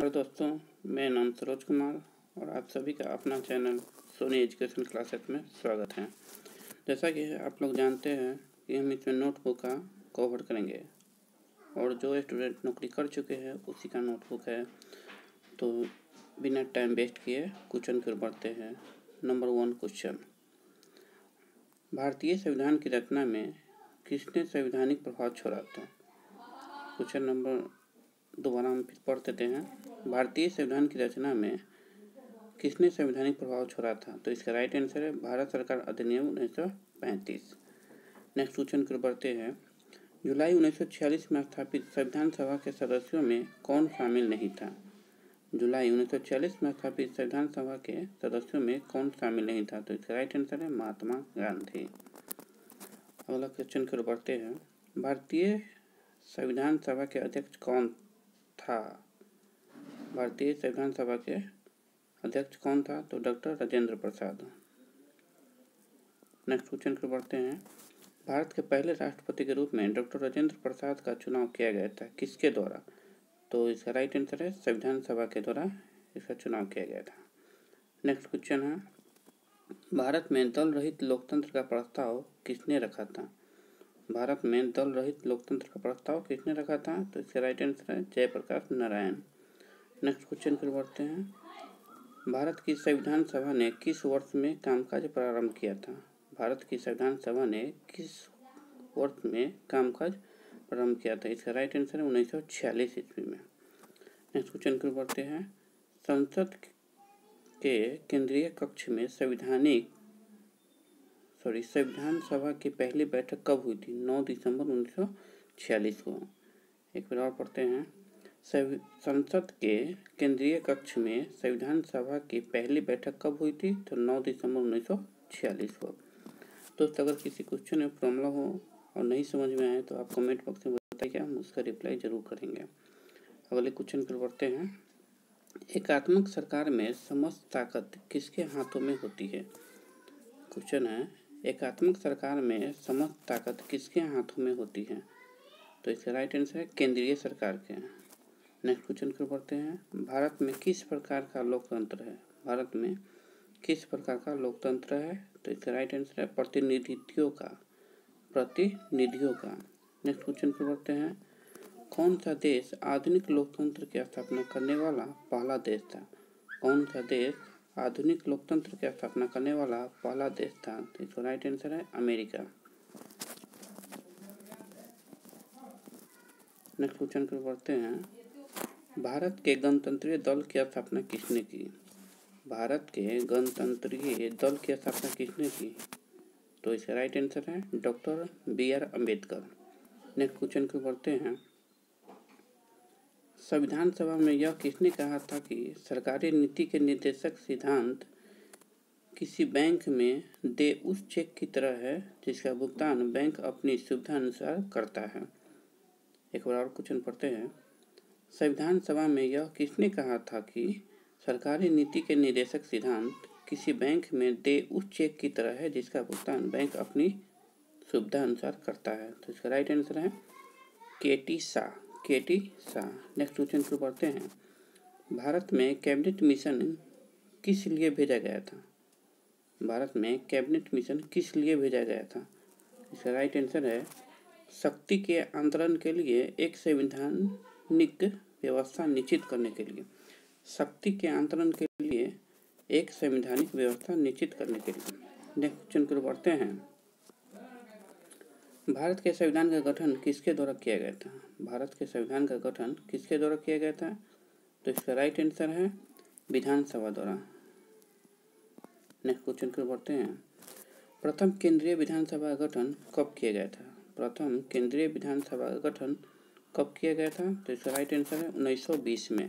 नमस्कार दोस्तों, मैं नाम सरोज कुमार और आप सभी का अपना चैनल सोनी एजुकेशन क्लासेस में स्वागत है। जैसा कि आप लोग जानते हैं कि हम इसमें नोटबुक का कवर करेंगे और जो स्टूडेंट नौकरी कर चुके हैं उसी का नोटबुक है। तो बिना टाइम वेस्ट किए क्वेश्चन की ओर बढ़ते हैं। नंबर 1 क्वेश्चन, भारतीय संविधान की रचना में किसने संवैधानिक प्रभाव छोड़ा था? क्वेश्चन नंबर दोबारा हम फिर पढ़ देते हैं। भारतीय संविधान की रचना में किसने संवैधानिक प्रभाव छोड़ा था? तो इसका राइट आंसर है भारत सरकार अधिनियम 1935। नेक्स्ट क्वेश्चन की ओर बढ़ते हैं। जुलाई 1946 में स्थापित संविधान सभा के सदस्यों में कौन शामिल नहीं था? जुलाई 1946 में स्थापित संविधान सभा के सदस्यों में कौन शामिल नहीं था? तो इसका राइट आंसर है महात्मा गांधी। अगला क्वेश्चन की ओर बढ़ते हैं। भारतीय संविधान सभा के अध्यक्ष कौन था? भारतीय संविधान सभा के अध्यक्ष कौन था? तो doctor Rajendra Prasad. Next question की ओर बढ़ते हैं। भारत के पहले राष्ट्रपति के रूप में डॉक्टर राजेंद्र प्रसाद का चुनाव किया गया था, किसके द्वारा? तो इसका राइट आंसर है संविधान सभा के द्वारा इसका चुनाव किया गया था। नेक्स्ट क्वेश्चन है, भारत में दल रहित लोकतंत्र का प्रस्ताव किसने रखा था? भारत में दल रहित लोकतंत्र का प्रस्ताव किसने रखा था? तो इसका राइट आंसर है जयप्रकाश नारायण। नेक्स्ट क्वेश्चन पर बढ़ते हैं। भारत की संविधान सभा ने किस वर्ष में कामकाज प्रारंभ किया था? भारत की संविधान सभा ने किस वर्ष में कामकाज प्रारंभ किया था? इसका राइट आंसर है 1946 ईस्वी में। नेक्स्ट क्वेश्चन पर बढ़ते हैं। संसद के केंद्रीय कक्ष में संविधान सभा की पहली बैठक कब हुई थी? 9 दिसंबर 1946 को। एक बार और पढ़ते हैं। संसद के केंद्रीय कक्ष में संविधान सभा की पहली बैठक कब हुई थी? तो 9 दिसंबर 1946 को। दोस्तों, अगर किसी क्वेश्चन में प्रॉब्लम हो और नहीं समझ में आए तो आप कमेंट बॉक्स में बताइए, हम उसका रिप्लाई जरूर करेंगे। अगले क्वेश्चन पर बढ़ते हैं। एकात्मक सरकार में समस्त ताकत किसके हाथों में होती है? क्वेश्चन है, एकात्मक सरकार में समस्त ताकत किसके हाथों में होती है? तो इसका राइट आंसर है केंद्रीय सरकार के। नेक्स्ट क्वेश्चन पर बढ़ते हैं। भारत में किस प्रकार का लोकतंत्र है? भारत में किस प्रकार का लोकतंत्र है? तो इसका राइट आंसर है प्रतिनिधियों का। नेक्स्ट क्वेश्चन पर बढ़ते हैं। कौन सा देश आधुनिक लोकतंत्र की स्थापना करने वाला पहला देश था? कौन सा देश आधुनिक लोकतंत्र की स्थापना करने वाला पहला देश था? तो इसका राइट आंसर है अमेरिका। नेक्स्ट क्वेश्चन पर बढ़ते हैं। भारत के गणतंत्रीय दल की स्थापना किसने की? भारत के गणतंत्रीय दल की स्थापना किसने की? तो इसका राइट आंसर है doctor BR Ambedkar. Next question पर बढ़ते हैं। संविधान सभा में यह किसने कहा था कि सरकारी नीति के निर्देशक सिद्धांत किसी बैंक में दे उस चेक की तरह है जिसका भुगतान बैंक अपनी सुविधा अनुसार करता है? एक बार और क्वेश्चन पढ़ते हैं। संविधान सभा में यह किसने कहा था कि सरकारी नीति के निर्देशक सिद्धांत किसी बैंक में दे उस चेक की तरह है जिसका भुगतान बैंक अपनी सुविधा अनुसार करता है? तो इसका राइट आंसर है KT शाह। नेक्स्ट क्वेश्चन पर पढ़ते हैं। भारत में कैबिनेट मिशन किस लिए भेजा गया था? भारत में कैबिनेट मिशन किस लिए भेजा गया था? इसका राइट आंसर है शक्ति के अंतरण के लिए एक संवैधानिक व्यवस्था निश्चित करने के लिए। शक्ति के अंतरण के लिए एक संवैधानिक व्यवस्था निश्चित करने के लिए। नेक्स्ट क्वेश्चन पर बढ़ते हैं। भारत के संविधान का गठन किसके द्वारा किया गया था? भारत के संविधान का गठन किसके द्वारा किया गया था? तो इसका राइट आंसर है विधानसभा द्वारा। नेक्स्ट क्वेश्चन पर बढ़ते हैं। प्रथम केंद्रीय विधानसभा का गठन कब किया गया था? प्रथम केंद्रीय विधानसभा का गठन कब किया गया था? तो इसका राइट आंसर है 1920 में।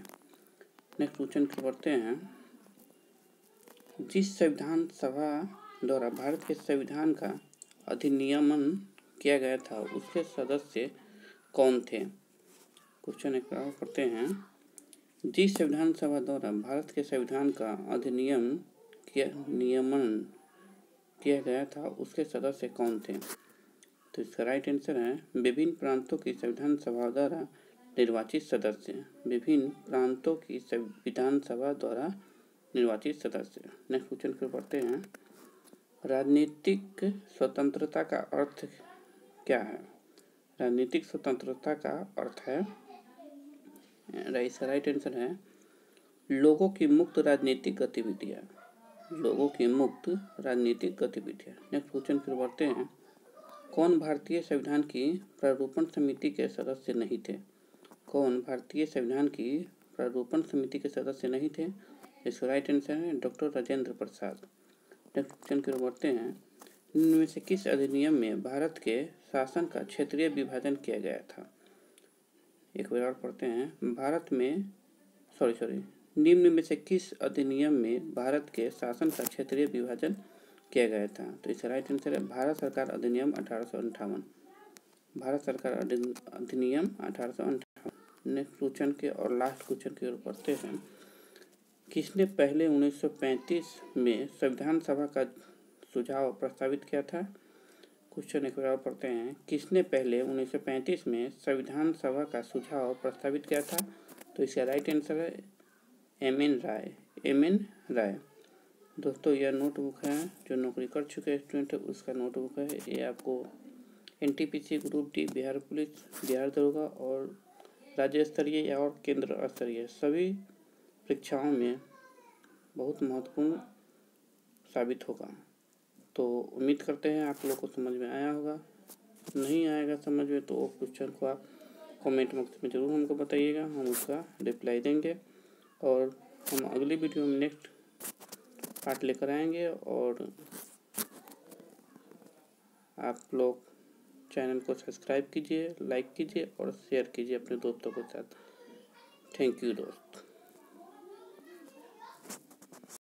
नेक्स्ट क्वेश्चन पर बढ़ते हैं। जिस संविधान सभा द्वारा भारत के संविधान का अधिनियमन किया गया था उसके सदस्य कौन थे? क्वेश्चन एक बार पढ़ते हैं। जिस संविधान सभा द्वारा भारत के संविधान का नियमन किया गया था उसके सदस्य कौन थे? तो इसका राइट आंसर है विभिन्न प्रांतों की संविधान सभा द्वारा निर्वाचित सदस्य, विभिन्न प्रांतों की विधानसभा द्वारा निर्वाचित सदस्य। नेक्स्ट क्वेश्चन को पढ़ते हैं। राजनीतिक स्वतंत्रता का अर्थ क्या है? राजनीतिक स्वतंत्रता का अर्थ है, इसका राइट आंसर है लोगों की मुक्त राजनीतिक गतिविधियाँ। लोगों की मुक्त राजनीतिक गतिविधियाँ। नेक्स्ट क्वेश्चन फिर बढ़ते हैं। कौन भारतीय संविधान की प्रारूपण समिति के सदस्य नहीं थे? कौन भारतीय संविधान की प्रारूपण समिति के सदस्य नहीं थे? इसका राइट आंसर है doctor Rajendra Prasad. Next question की ओर बढ़ते हैं। निम्न में से किस अधिनियम में भारत के शासन का क्षेत्रीय विभाजन किया गया था? एक बार और पढ़ते हैं। निम्न में से किस अधिनियम में भारत के शासन का क्षेत्रीय विभाजन किया गया था? तो इसका राइट आंसर है भारत सरकार अधिनियम 1858। भारत सरकार अधिनियम 1858। नेक्स्ट क्वेश्चन के और लास्ट क्वेश्चन की ओर पढ़ते हैं। किसने पहले 1935 में संविधान सभा का सुझाव प्रस्तावित किया था? क्वेश्चन एक बार पढ़ते हैं। किसने पहले 1935 में संविधान सभा का सुझाव प्रस्तावित किया था? तो इसका राइट आंसर है एम.एन. राय। दोस्तों यह नोटबुक है जो नौकरी कर चुके स्टूडेंट है उसका नोटबुक है। ये आपको NTPC group D, Bihar police, Bihar दरोगा और राज्य स्तरीय या और केंद्र स्तरीय सभी परीक्षाओं में बहुत महत्वपूर्ण साबित होगा। तो उम्मीद करते हैं आप लोगों को समझ में आया होगा। नहीं आएगा समझ में तो क्वेश्चन को आप कमेंट बॉक्स में ज़रूर हमको बताइएगा, हम उसका रिप्लाई देंगे और हम अगली वीडियो में नेक्स्ट पार्ट लेकर आएंगे। और आप लोग चैनल को सब्सक्राइब कीजिए, लाइक कीजिए और शेयर कीजिए अपने दोस्तों के साथ। थैंक यू दोस्त।